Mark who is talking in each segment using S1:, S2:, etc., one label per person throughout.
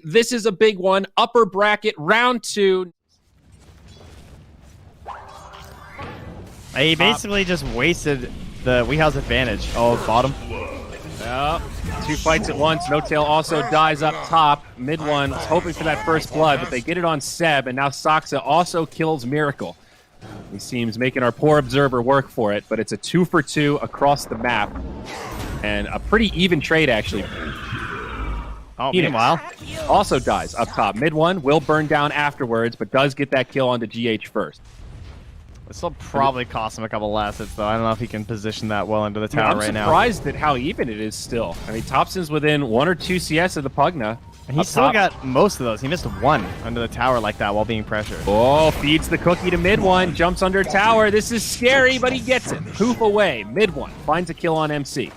S1: This is a big one. Upper bracket, round 2.
S2: He basically just wasted the Weeha's advantage. Oh, bottom.
S1: Yep. 2 fights at once. No Tail also dies up top. Mid one was hoping for that first blood, but they get it on Seb, and now Saksa also kills Miracle. He seems making our poor observer work for it, but it's a 2 for 2 across the map. And a pretty even trade, actually.
S2: Oh, meanwhile,
S1: also dies up top. Mid one will burn down afterwards, but does get that kill onto GH first.
S2: This will probably cost him a couple assets, though. I don't know if he can position that well into the tower right now.
S1: I'm surprised at how even it is still. I mean, Thompson's within 1 or 2 CS of the Pugna.
S2: And he's still got most of those. He missed 1 under the tower like that while being pressured.
S1: Oh, feeds the cookie to mid one, jumps under tower. This is scary, but he gets it. Poof away. Mid one finds a kill on MC.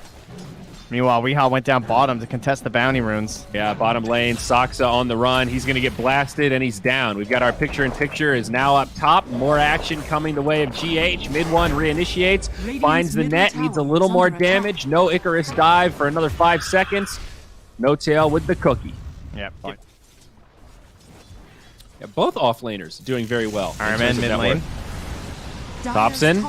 S2: Meanwhile, Weeha went down bottom to contest the bounty runes.
S1: Yeah, bottom lane. Saksa on the run. He's going to get blasted, and he's down. We've got our picture-in-picture is now up top. More action coming the way of GH. Mid one reinitiates, finds the net, needs a little more damage. No Icarus dive for another 5 seconds. No Tail with the cookie.
S2: Yeah.
S1: Yeah, both offlaners doing very well.
S2: Iron Man mid lane.
S1: Thompson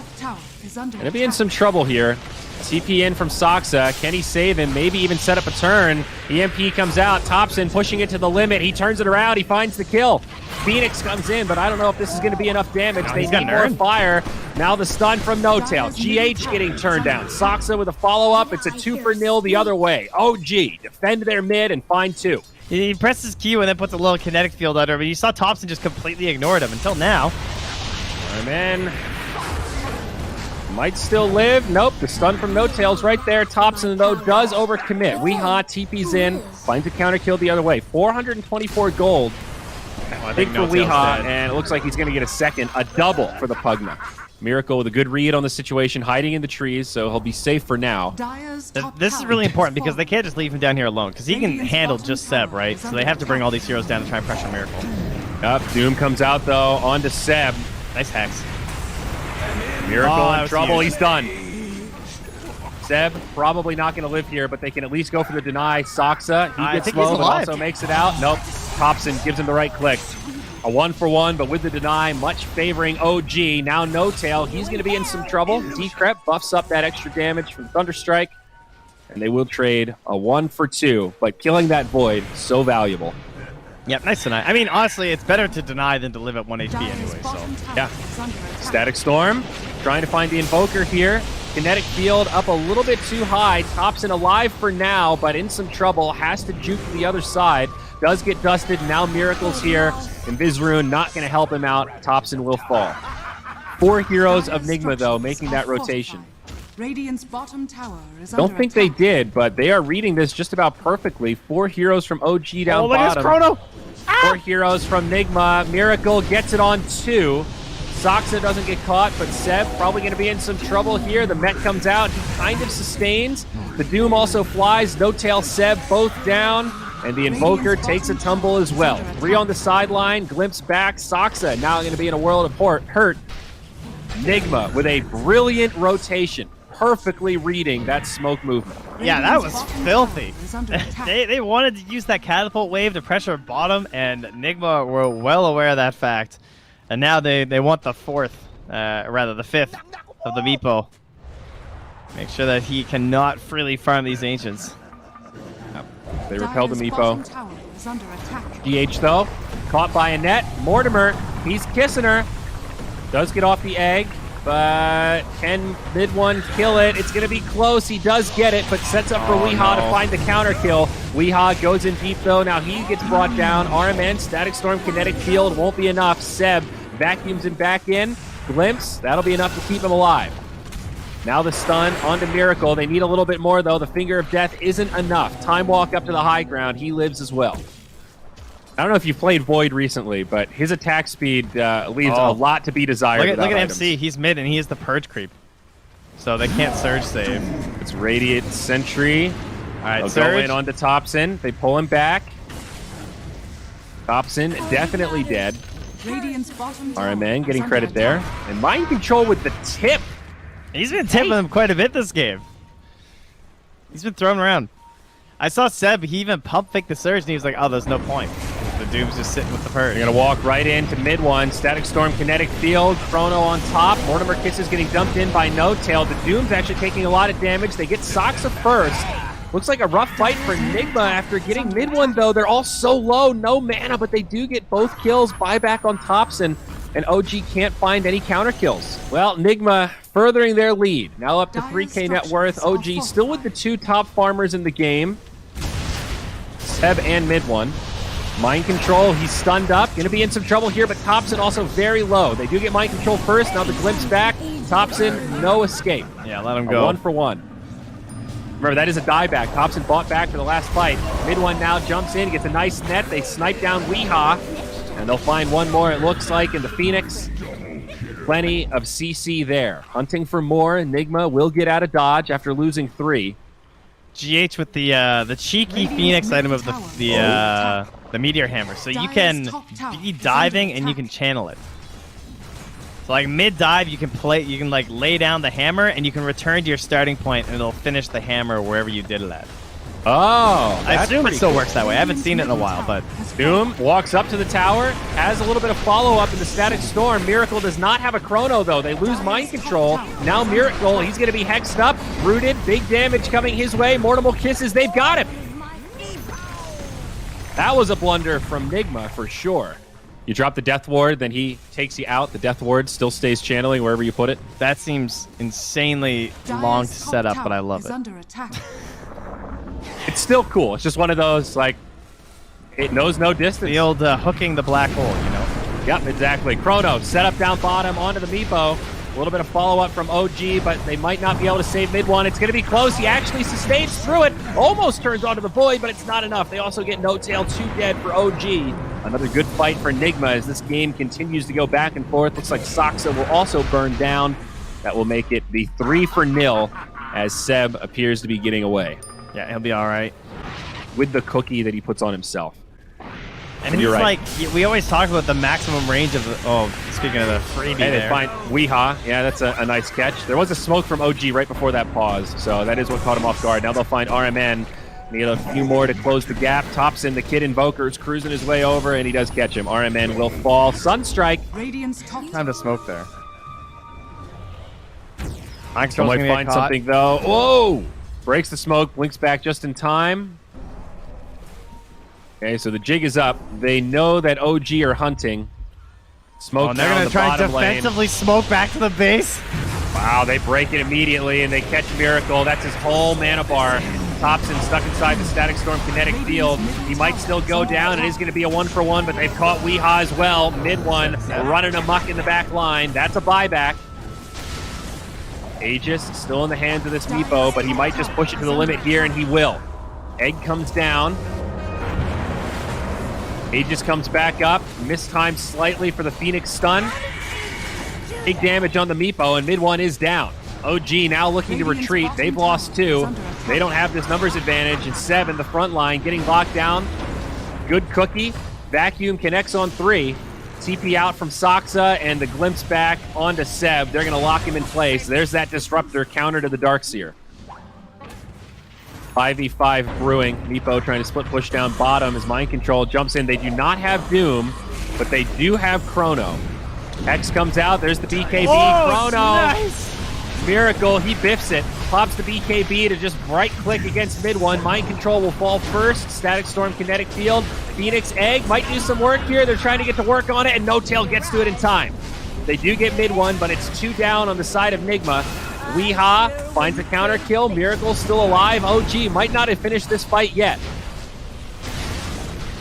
S1: gonna be in some trouble here. TP in from Saksa. Can he save him? Maybe even set up a turn. EMP comes out. Thompson pushing it to the limit. He turns it around. He finds the kill. Phoenix comes in, but I don't know if this is going to be enough damage. They need more fire. Now the stun from No Tail. GH getting turned down. Saksa with a follow-up. It's a 2 for 0 the other way. OG defend their mid and find 2.
S2: He presses Q and then puts a little kinetic field under, but you saw Thompson just completely ignored him until now.
S1: Iron might still live. Nope, the stun from No Tail's right there. Thompson, though, does overcommit. Weeha TP's in, finds a counter kill the other way. 424 gold. I think for Weeha, and it looks like he's going to get a double for the Pugna. Miracle with a good read on the situation, hiding in the trees, so he'll be safe for now.
S2: This is really important because they can't just leave him down here alone, because he can handle just Seb, right? So they have to bring all these heroes down to try and pressure Miracle.
S1: Doom comes out, though, onto Seb.
S2: Nice hex.
S1: Miracle in trouble, he's done. Seb probably not going to live here, but they can at least go for the deny. Saksa, he gets slow, but also makes it out. Nope, Thompson gives him the right click. A 1 for 1, but with the deny, much favoring OG. Now No Tail, he's going to be in some trouble. Decrep buffs up that extra damage from Thunderstrike, and they will trade a 1 for 2, but killing that Void, so valuable.
S2: Yep, nice deny. I mean, honestly, it's better to deny than to live at 1 HP anyway, so.
S1: Yeah. Static Storm, trying to find the Invoker here. Kinetic Field up a little bit too high. Thompson alive for now, but in some trouble. Has to juke to the other side. Does get dusted. Now Miracle's here. Invis Rune not going to help him out. Thompson will fall. 4 heroes of NIGMA, though, making that rotation.
S3: Radiant's bottom tower is
S1: Don't think they did, but they are reading this just about perfectly. 4 heroes from OG down bottom.
S2: Chrono.
S1: 4 heroes from NIGMA. Miracle gets it on 2. Saksa doesn't get caught, but Seb probably going to be in some trouble here. The Met comes out. He kind of sustains. The Doom also flies. No Tail, Seb both down. And the Invoker takes a tumble as well. 3 on the sideline. Glimpse back. Saksa now going to be in a world of hurt. NIGMA with a brilliant rotation. Perfectly reading that smoke movement.
S2: Yeah, that was filthy. they wanted to use that catapult wave to pressure bottom, and NIGMA were well aware of that fact. And now they want the 5th of the Meepo. Make sure that he cannot freely farm these Ancients.
S1: They repel the Meepo. GH, though, caught by a net. Mortimer, he's kissing her. Does get off the egg, but can mid one kill it? It's going to be close. He does get it, but sets up for Weeha to find the counter kill. Weeha goes in deep, though. Now he gets brought down. RMN, Static Storm, Kinetic Field won't be enough. Seb vacuums him back in. Glimpse, that'll be enough to keep him alive. Now the stun onto Miracle. They need a little bit more, though. The Finger of Death isn't enough. Time Walk up to the high ground. He lives as well. I don't know if you've played Void recently, but his attack speed leaves a lot to be desired.
S2: Look at MC. He's mid, and he is the Purge creep. So they can't Surge save.
S1: It's Radiant Sentry.
S2: All right,
S1: they'll go in onto Thompson. They pull him back. Thompson definitely dead. RMN getting credit there. And Mind Control with the tip.
S2: He's been tipping him quite a bit this game. He's been thrown around. I saw Seb, he even pump faked the surge, and he was like, oh, there's no point. The Doom's just sitting with the purge.
S1: They're going to walk right into mid one. Static Storm, Kinetic Field, Chrono on top. Mortimer Kisses getting dumped in by No Tail. The Doom's actually taking a lot of damage. They get Soxa first. Looks like a rough fight for NIGMA after getting mid one, though. They're all so low, no mana, but they do get both kills. Buyback on Thompson, and OG can't find any counter kills. Well, NIGMA furthering their lead. Now up to 3K net worth. OG still with the 2 top farmers in the game. Seb and mid one. Mind Control, he's stunned up. Going to be in some trouble here, but Thompson also very low. They do get Mind Control first. Now the glimpse back. Thompson, no escape.
S2: Yeah, let him go.
S1: 1 for 1. Remember, that is a dieback. Thompson fought back for the last fight. Mid one now jumps in, gets a nice net. They snipe down Weehaw, and they'll find one more, it looks like, in the Phoenix. Plenty of CC there. Hunting for more. NIGMA will get out of dodge after losing 3.
S2: GH with the cheeky Phoenix item of the Meteor Hammer. So you can be diving and you can channel it. So like mid-dive, you can like lay down the hammer and you can return to your starting point and it'll finish the hammer wherever you did it at.
S1: Oh,
S2: I assume it still works that way. I haven't seen it in a while, but
S1: Doom walks up to the tower, has a little bit of follow-up in the Static Storm. Miracle does not have a Chrono, though. They lose Mind Control. Now Miracle, he's going to be hexed up, rooted, big damage coming his way. Mortimer Kisses, they've got him. That was a blunder from NIGMA for sure. You drop the Death Ward, then he takes you out. The Death Ward still stays channeling wherever you put it.
S2: That seems insanely long to set up, but I love it.
S1: It's still cool. It's just one of those, like, it knows no distance.
S2: The old hooking the black hole, you know?
S1: Yep, exactly. Chrono set up down bottom onto the Meepo. A little bit of follow-up from OG, but they might not be able to save mid one. It's going to be close. He actually sustains through it. Almost turns onto the Void, but it's not enough. They also get No Tail, 2 dead for OG. Another good fight for NIGMA as this game continues to go back and forth. Looks like Soxa will also burn down. That will make it the 3-0 as Seb appears to be getting away.
S2: Yeah, he'll be all right.
S1: With the cookie that he puts on himself.
S2: And he's right. Like, we always talk about the maximum range of the, speaking of the freebie
S1: there. They find Weehaw. Yeah, that's a nice catch. There was a smoke from OG right before that pause, so that is what caught him off guard. Now they'll find RMN. Need a few more to close the gap. Thompson, the kid Invoker's cruising his way over, and he does catch him. RMN will fall. Sunstrike.
S2: Time to smoke there.
S1: Might find something, though. Whoa! Breaks the smoke, blinks back just in time. Okay, so the jig is up. They know that OG are hunting. Smoke
S2: they're going to try and defensively smoke back to the base.
S1: Wow, they break it immediately, and they catch Miracle. That's his whole mana bar. Thompson stuck inside the Static Storm Kinetic Field. He might still go down. It is going to be a 1-for-1, but they've caught Weehaw as well. Mid one, running amok in the back line. That's a buyback. Aegis still in the hands of this Meepo, but he might just push it to the limit here, and he will. Egg comes down. Aegis comes back up. Mistimed slightly for the Phoenix stun. Big damage on the Meepo, and mid one is down. OG now looking to retreat. They've lost 2. They don't have this numbers advantage, and Seb in the front line getting locked down. Good cookie. Vacuum connects on 3. TP out from Soxa, and the glimpse back onto Seb. They're going to lock him in place. There's that disruptor counter to the Darkseer. 5v5 brewing. Meepo trying to split push down bottom as Mind Control jumps in. They do not have Doom, but they do have Chrono. X comes out. There's the BKB. Chrono.
S2: Nice.
S1: Miracle, he biffs it. Pops the BKB to just right-click against mid one. Mind Control will fall first. Static Storm Kinetic Field. Phoenix Egg might do some work here. They're trying to get to work on it, and No Tail gets to it in time. They do get mid one, but it's 2 down on the side of NIGMA. Weehaw finds a counter kill. Miracle still alive. OG might not have finished this fight yet.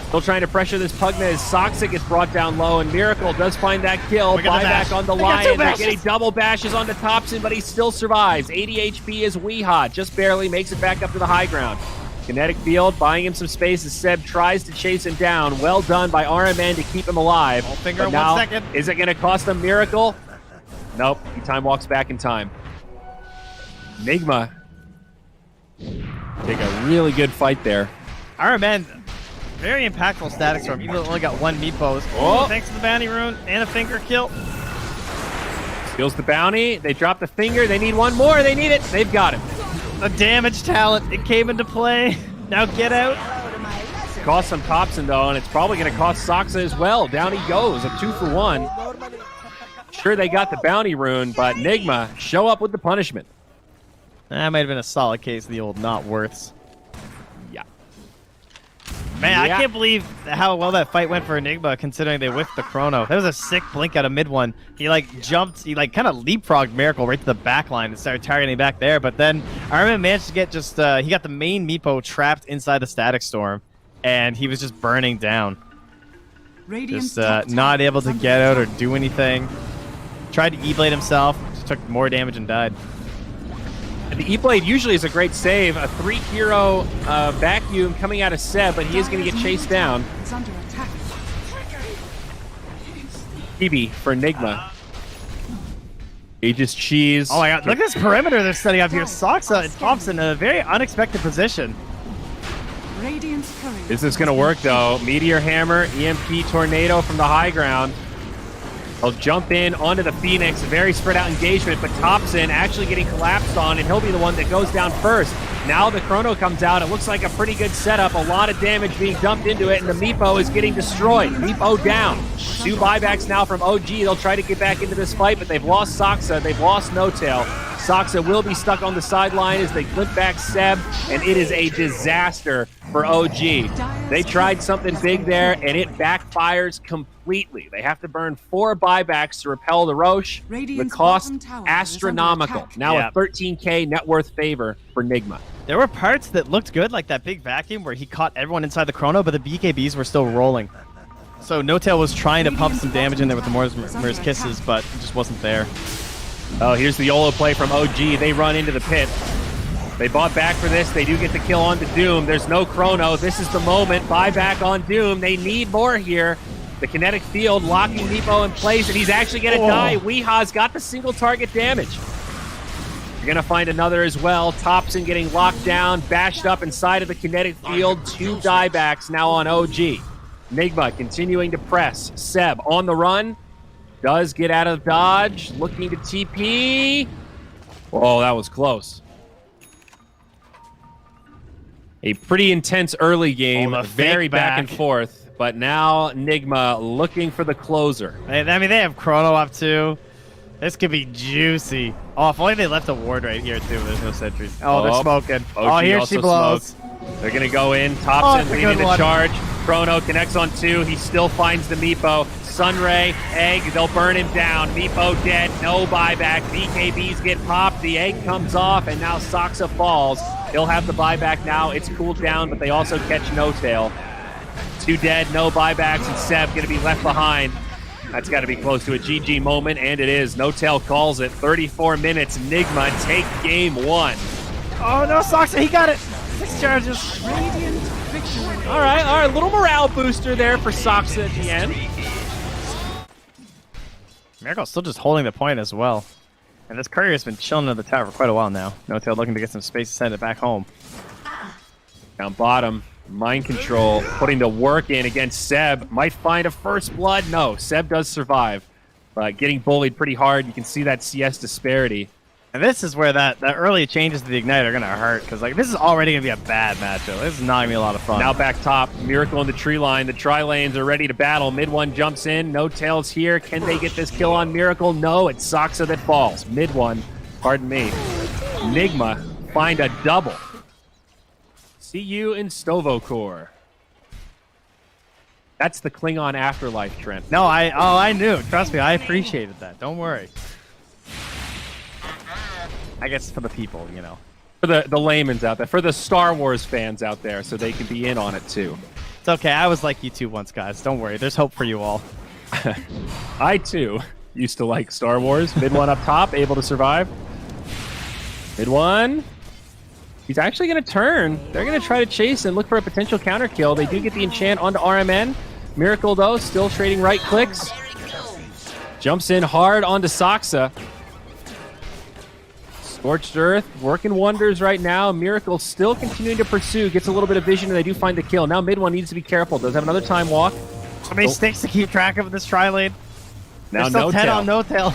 S1: Still trying to pressure this Pugna as Soxa gets brought down low, and Miracle does find that kill. Buyback on the Lion. They're getting double bashes onto Thompson, but he still survives. 80 HP is Weehaw. Just barely makes it back up to the high ground. Kinetic Field buying him some space as Seb tries to chase him down. Well done by RMN to keep him alive.
S2: Finger
S1: but
S2: in
S1: now,
S2: 1 second.
S1: Is it going to cost them Miracle? Nope. He time walks back in time. NIGMA take a really good fight there.
S2: RMN, very impactful Static Storm. Even though only got 1 Meepo. Oh, thanks to the bounty rune and a finger kill.
S1: Steals the bounty. They drop the finger. They need 1 more. They need it. They've got it.
S2: The damage talent, it came into play. Now get out.
S1: Cost some Thompson, though, and it's probably going to cost Soxa as well. Down he goes, a 2-for-1. Sure, they got the bounty rune, but NIGMA show up with the punishment.
S2: That might have been a solid case of the old not worths.
S1: Yeah.
S2: Man, I can't believe how well that fight went for Enigma, considering they whiffed the chrono. That was a sick blink out of mid one. He like jumped, he like kind of leapfrogged Miracle right to the back line and started targeting back there. But then Armin managed to get just, he got the main Meepo trapped inside the Static Storm, and he was just burning down. Just not able to get out or do anything. Tried to E-Blade himself, just took more damage and died.
S1: The E-Blade usually is a great save. A 3-hero vacuum coming out of Seb, but he is going to get chased down. PB for Enigma. Aegis Cheese.
S2: Oh my god, look at this perimeter they're setting up here. Soxa and Thompson in a very unexpected position.
S1: This is going to work, though. Meteor Hammer, EMP Tornado from the high ground. He'll jump in onto the Phoenix. Very spread out engagement, but Thompson actually getting collapsed on, and he'll be the one that goes down first. Now the Chrono comes out. It looks like a pretty good setup. A lot of damage being dumped into it, and the Meepo is getting destroyed. Meepo down. 2 buybacks now from OG. They'll try to get back into this fight, but they've lost Soxa. They've lost No-Tail. Soxa will be stuck on the sideline as they flip back Seb, and it is a disaster for OG. They tried something big there, and it backfires completely. They have to burn 4 buybacks to repel the Roche. The cost, astronomical. Now a 13k net worth favor for NIGMA.
S2: There were parts that looked good, like that big vacuum where he caught everyone inside the Chrono, but the BKBs were still rolling. So No-Tail was trying to pump some damage in there with the Mortimer's Kisses, but it just wasn't there.
S1: Oh, here's the YOLO play from OG. They run into the pit. They bought back for this. They do get the kill onto Doom. There's no Chrono. This is the moment. Buyback on Doom. They need more here. The kinetic field locking Meepo in place, and he's actually going to die. Weeha's got the single target damage. You're going to find another as well. Thompson getting locked down, bashed up inside of the kinetic field. 2 diebacks now on OG. NIGMA continuing to press. Seb on the run. Does get out of dodge. Looking to TP. Oh, that was close. A pretty intense early game. Very back and forth. But now NIGMA looking for the closer.
S2: I mean, they have Chrono up too. This could be juicy. Oh, if only they left a ward right here too. There's no sentries. Oh, they're smoking.
S1: OG
S2: here she blows.
S1: They're going to go in. Thompson leading the charge. Chrono connects on 2. He still finds the Meepo. Sunray, Egg, they'll burn him down. Meepo dead, no buyback. BKBs get popped, the Egg comes off, and now Soxa falls. He'll have the buyback now. It's cooled down, but they also catch No-Tail. 2 dead, no buybacks, and Seb going to be left behind. That's got to be close to a GG moment, and it is. No-Tail calls it. 34 minutes. NIGMA take game 1.
S2: Oh, no, Soxa, he got it. 6 charges.
S1: All right, little morale booster there for Soxa at the end.
S2: Miracle's still just holding the point as well. And this courier's been chilling in the tower for quite a while now. No-Tail looking to get some space to send it back home.
S1: Down bottom, mind control, putting the work in against Seb. Might find a first blood. No, Seb does survive. But getting bullied pretty hard. You can see that CS disparity.
S2: And this is where that early changes to the Ignite are going to hurt. Because like this is already going to be a bad matchup. This is not going to be a lot of fun.
S1: Now back top, Miracle in the tree line. The tri-lanes are ready to battle. Mid one jumps in. No-Tail's here. Can they get this kill on Miracle? No, it's Soxa that falls. Mid one, pardon me. NIGMA find a double. See you in Stovokor. That's the Klingon afterlife, Trent.
S2: No, I knew. Trust me, I appreciated that. Don't worry. I guess for the people, you know.
S1: For the layman's out there. For the Star Wars fans out there, so they can be in on it too.
S2: It's okay. I was like you too once, guys. Don't worry. There's hope for you all.
S1: I, too, used to like Star Wars. Mid one up top, able to survive. Mid one. He's actually going to turn. They're going to try to chase and look for a potential counter kill. They do get the enchant onto RMN. Miracle, though, still trading right clicks. Jumps in hard onto Soxa. Scorched Earth, working wonders right now. Miracle still continuing to pursue. Gets a little bit of vision, and they do find the kill. Now mid one needs to be careful. Does have another time walk.
S2: So many sticks to keep track of this tri-lane.
S1: Now
S2: There's still 10
S1: No-Tail.
S2: on No-Tail.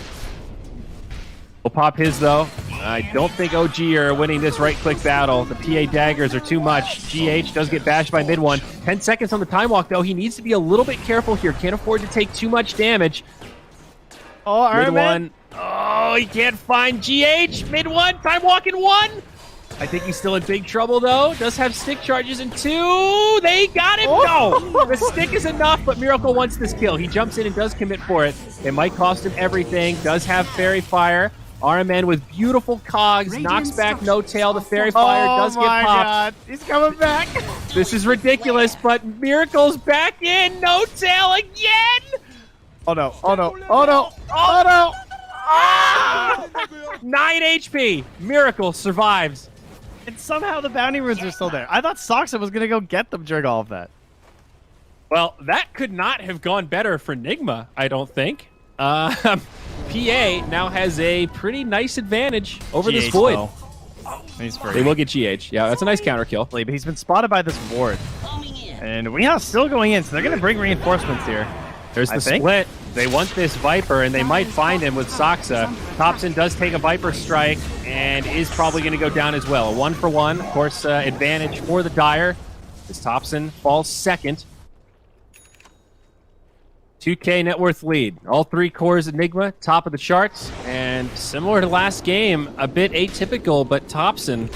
S1: Will pop his, though. I don't think OG are winning this right-click battle. The PA daggers are too much. GH does get bashed by mid one. 10 seconds on the time walk, though. He needs to be a little bit careful here. Can't afford to take too much damage.
S2: Oh,
S1: mid one. Oh, he can't find GH. Mid one. Time walk in one. I think he's still in big trouble, though. Does have stick charges in two. They got him. No, the stick is enough, but Miracle wants this kill. He jumps in and does commit for it. It might cost him everything. Does have Fairy Fire. RMN with beautiful cogs, knocks back No Tail. The Fairy Fire does get popped.
S2: God. He's coming back.
S1: This is ridiculous, but Miracle's back in. No Tail again.
S2: Oh no, oh no, oh no, oh no.
S1: Ah! 9 HP. Miracle survives.
S2: And somehow the bounty runes are still there. I thought Soxa was going to go get them during all of that.
S1: Well, that could not have gone better for NIGMA, I don't think. PA now has a pretty nice advantage over this Void.
S2: He's free.
S1: They will get GH. Yeah, that's a nice counter kill.
S2: But he's been spotted by this ward. And we are still going in, so they're going to bring reinforcements here.
S1: There's the split. They want this Viper, and they might find him with Soxa. Thompson does take a Viper strike and is probably going to go down as well. A 1-for-1, of course, advantage for the Dire as Thompson falls second. 2K net worth lead. All three cores Enigma, top of the charts. And similar to last game, a bit atypical, but Thompson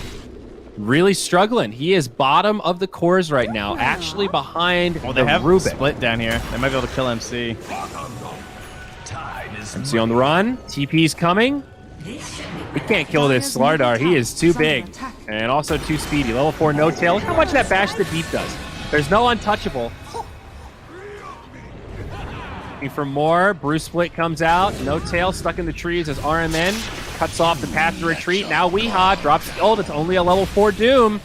S1: really struggling. He is bottom of the cores right now, actually behind
S2: they have
S1: Rubik.
S2: Split down here. They might be able to kill MC.
S1: MC on the run. TP's coming. We can't kill this Slardar. He is too big and also too speedy. Level 4 No Tail. Look how much that Bash the Deep does. There's no untouchable. Looking for more. Bruce Split comes out. No Tail stuck in the trees as RMN cuts off the path to retreat. Now Weehaw drops the ult. It's only a level 4 Doom.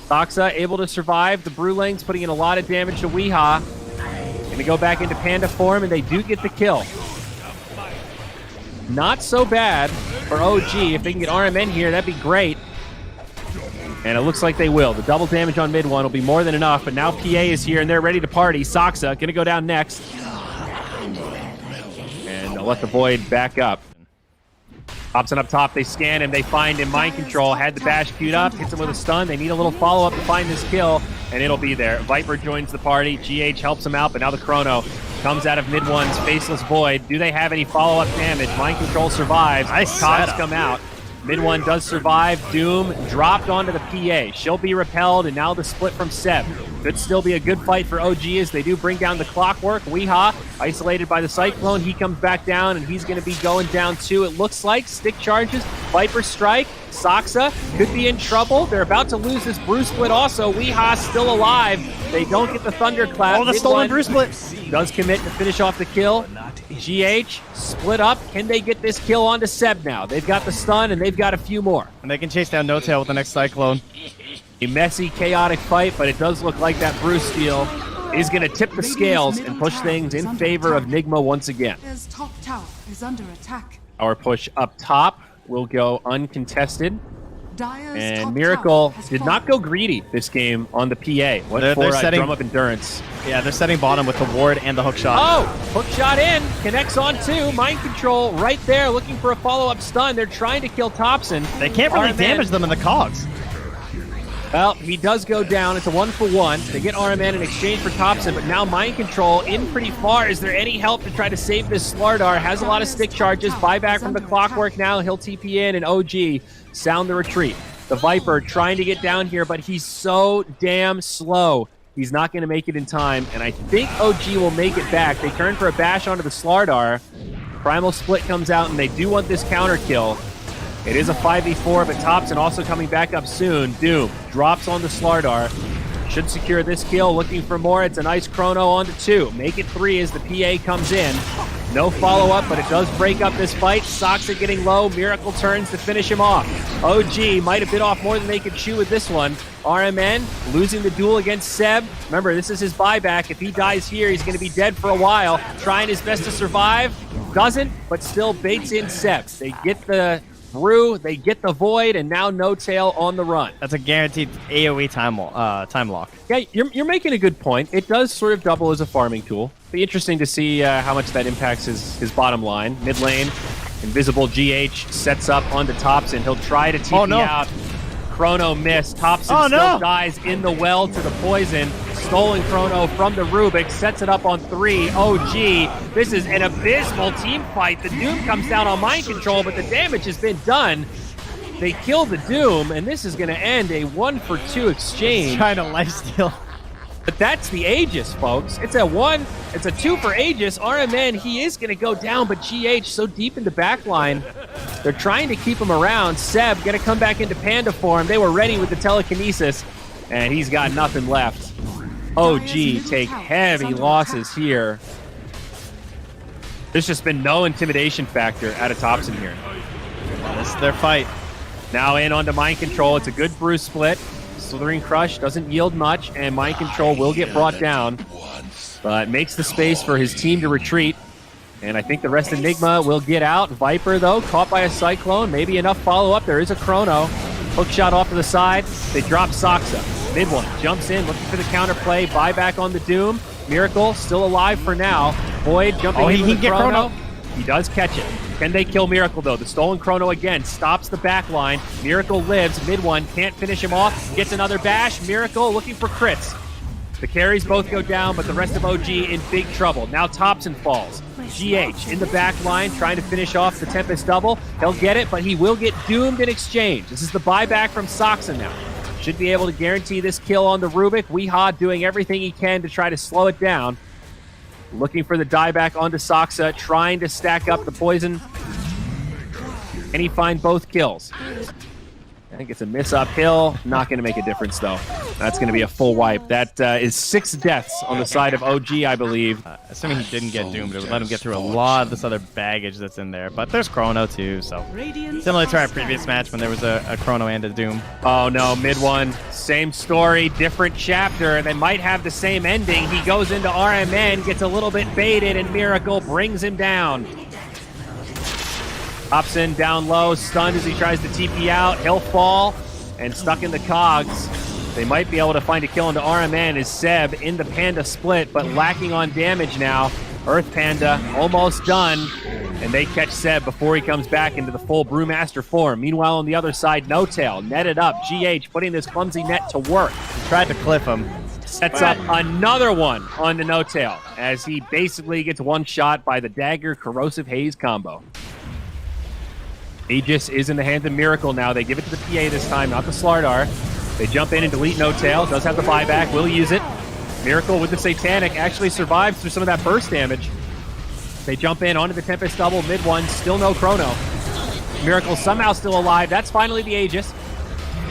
S1: Soxa able to survive. The Brewlings putting in a lot of damage to Weehaw. Gonna go back into Panda form, and they do get the kill. Not so bad for OG. If they can get RMN here, that'd be great. And it looks like they will. The double damage on mid one will be more than enough, but now PA is here, and they're ready to party. Soxa gonna go down next. And they'll let the Void back up. Thompson up top, they scan him, they find him, mind control, had the bash queued up, hits him with a stun, they need a little follow-up to find this kill, and it'll be there. Viper joins the party, GH helps him out, but now the Chrono comes out of mid one's Faceless Void. Do they have any follow-up damage? Mind control survives, Cogs come out. Mid one does survive, Doom dropped onto the PA. She'll be repelled, and now the split from Seb. Could still be a good fight for OG as they do bring down the Clockwork. Weehaw, isolated by the Cyclone, he comes back down, and he's going to be going down too. It looks like stick charges, Viper Strike, Soxa could be in trouble. They're about to lose this Bruce Split also. Weehaw still alive. They don't get the Thunderclap.
S2: Oh, the stolen Bruce Split.
S1: Does commit to finish off the kill. GH split up. Can they get this kill onto Seb now? They've got the stun, and they've got a few more.
S2: And they can chase down No Tail with the next Cyclone.
S1: A messy, chaotic fight, but it does look like that Bruce Steel is going to tip the scales and push things in favor of NIGMA once again.
S3: His top tower is under attack.
S1: Our push up top will go uncontested.
S3: Dire's
S1: And
S3: top
S1: Miracle
S3: tower has
S1: did
S3: fallen.
S1: not go greedy this game on the PA. Went for
S2: setting-
S1: drum up endurance.
S2: Yeah, they're setting bottom with the ward and the hook shot.
S1: Oh, hook shot in. Connects on two. Mind control right there, looking for a follow-up stun. They're trying to kill Thompson.
S2: They can't really
S1: RMN
S2: damage them in the cogs.
S1: Well, he does go down. It's a 1-for-1. They get RMN in exchange for Thompson, but now Mind Control in pretty far. Is there any help to try to save this Slardar? Has a lot of stick charges. Buyback from the Clockwork now. He'll TP in, and OG sound the retreat. The Viper trying to get down here, but he's so damn slow. He's not going to make it in time, and I think OG will make it back. They turn for a bash onto the Slardar. Primal Split comes out, and they do want this counter kill. It is a 5v4, but Thompson also coming back up soon. Doom drops on the Slardar. Should secure this kill. Looking for more. It's a nice Chrono onto two. Make it 3 as the PA comes in. No follow-up, but it does break up this fight. Soxa getting low. Miracle turns to finish him off. OG might have bit off more than they could chew with this one. RMN losing the duel against Seb. Remember, this is his buyback. If he dies here, he's going to be dead for a while. Trying his best to survive. Doesn't, but still baits in Seb. They get the Brew, they get the Void, and now No Tail on the run.
S2: That's a guaranteed AoE time lock.
S1: Yeah, you're making a good point. It does sort of double as a farming tool. Be interesting to see how much that impacts his bottom line. Mid lane, Invisible GH sets up onto Thompson. He'll try to TP out. Chrono missed. Thompson still dies in the well to the poison. Stolen Chrono from the Rubik. Sets it up on 3. OG. This is an abysmal team fight. The Doom comes down on mind control, but the damage has been done. They kill the Doom, and this is going to end a 1-for-2 exchange.
S2: Trying to lifesteal.
S1: But that's the Aegis, folks. It's a 2 for Aegis. RMN, he is going to go down, but GH so deep into backline. They're trying to keep him around. Seb going to come back into Panda form. They were ready with the telekinesis, and he's got nothing left. OG take heavy losses here. There's just been no intimidation factor out of Thompson here.
S2: This is their fight.
S1: Now in onto Mind Control. It's a good Bruce split. Slithering Crush doesn't yield much, and Mind Control will get brought down, but makes the space for his team to retreat. And I think the rest of NIGMA will get out. Viper, though, caught by a Cyclone. Maybe enough follow-up. There is a Chrono. Hook shot off to the side. They drop Soxa. Mid one jumps in, looking for the counterplay. Buyback on the Doom. Miracle still alive for now. Void jumping in with the Chrono. He does catch it. Can they kill Miracle, though? The stolen Chrono again stops the back line. Miracle lives. Mid one can't finish him off. Gets another bash. Miracle looking for crits. The carries both go down, but the rest of OG in big trouble. Now Thompson falls. GH in the back line trying to finish off the Tempest double. He'll get it, but he will get doomed in exchange. This is the buyback from Soxa now. Should be able to guarantee this kill on the Rubik. Weehaw doing everything he can to try to slow it down. Looking for the dieback onto Soxa, trying to stack up the poison. Can he find both kills? I think it's a miss uphill. Not going to make a difference, though. That's going to be a full wipe. That is 6 deaths on the side of OG, I believe.
S2: Assuming he didn't get doomed, it would let him get through a lot of this other baggage that's in there. But there's Chrono, too, so similar to our previous match when there was a Chrono and a Doom.
S1: Oh, no, mid one. Same story, different chapter. They might have the same ending. He goes into RMN, gets a little bit baited, and Miracle brings him down. Thompson down low, stunned as he tries to TP out. He'll fall, and stuck in the cogs. They might be able to find a kill into RMN as Seb in the Panda split, but lacking on damage now. Earth Panda almost done, and they catch Seb before he comes back into the full Brewmaster form. Meanwhile, on the other side, No Tail netted up. GH putting this clumsy net to work.
S2: Tried to cliff him.
S1: Sets up another one on the No Tail as he basically gets one shot by the Dagger Corrosive Haze combo. Aegis is in the hands of Miracle now. They give it to the PA this time, not the Slardar. They jump in and delete No Tail. Does have the buyback. Will use it. Miracle with the Satanic actually survives through some of that burst damage. They jump in onto the Tempest double. Mid one. Still no Chrono. Miracle somehow still alive. That's finally the Aegis.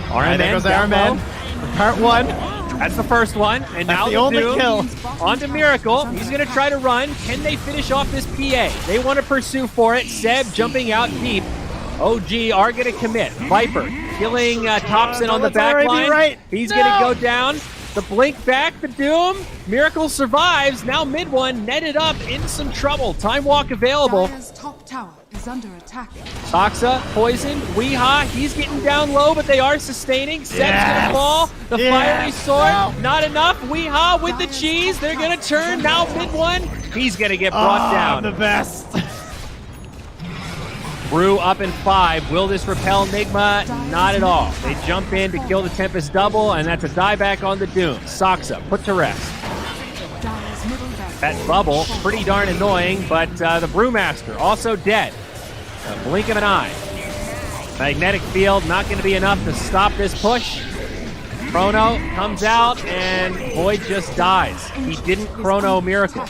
S2: RMN. There goes RMN. Part 1.
S1: That's the first one. And now
S2: the only kill.
S1: Onto Miracle. He's going to try to run. Can they finish off this PA? They want to pursue for it. Seb jumping out deep. OG are going to commit. Viper killing Thompson on the back line.
S2: Right.
S1: He's going to go down. The blink back, the Doom. Miracle survives. Now mid one netted up in some trouble. Time walk available.
S3: Dire's top tower is under attack.
S1: Soxa poisoned. Weehaw, he's getting down low, but they are sustaining. Seb's gonna fall. The fiery sword, not enough. Weehaw with the cheese. They're gonna turn. Now mid one. He's gonna get brought down.
S2: The best.
S1: Brew up in 5. Will this repel NIGMA? Not at all. They jump in to kill the Tempest double, and that's a dieback on the Doom. Soxa put to rest. That bubble, pretty darn annoying, but the Brewmaster also dead. A blink of an eye. Magnetic field not going to be enough to stop this push. Chrono comes out, and Void just dies. He didn't Chrono Miracle.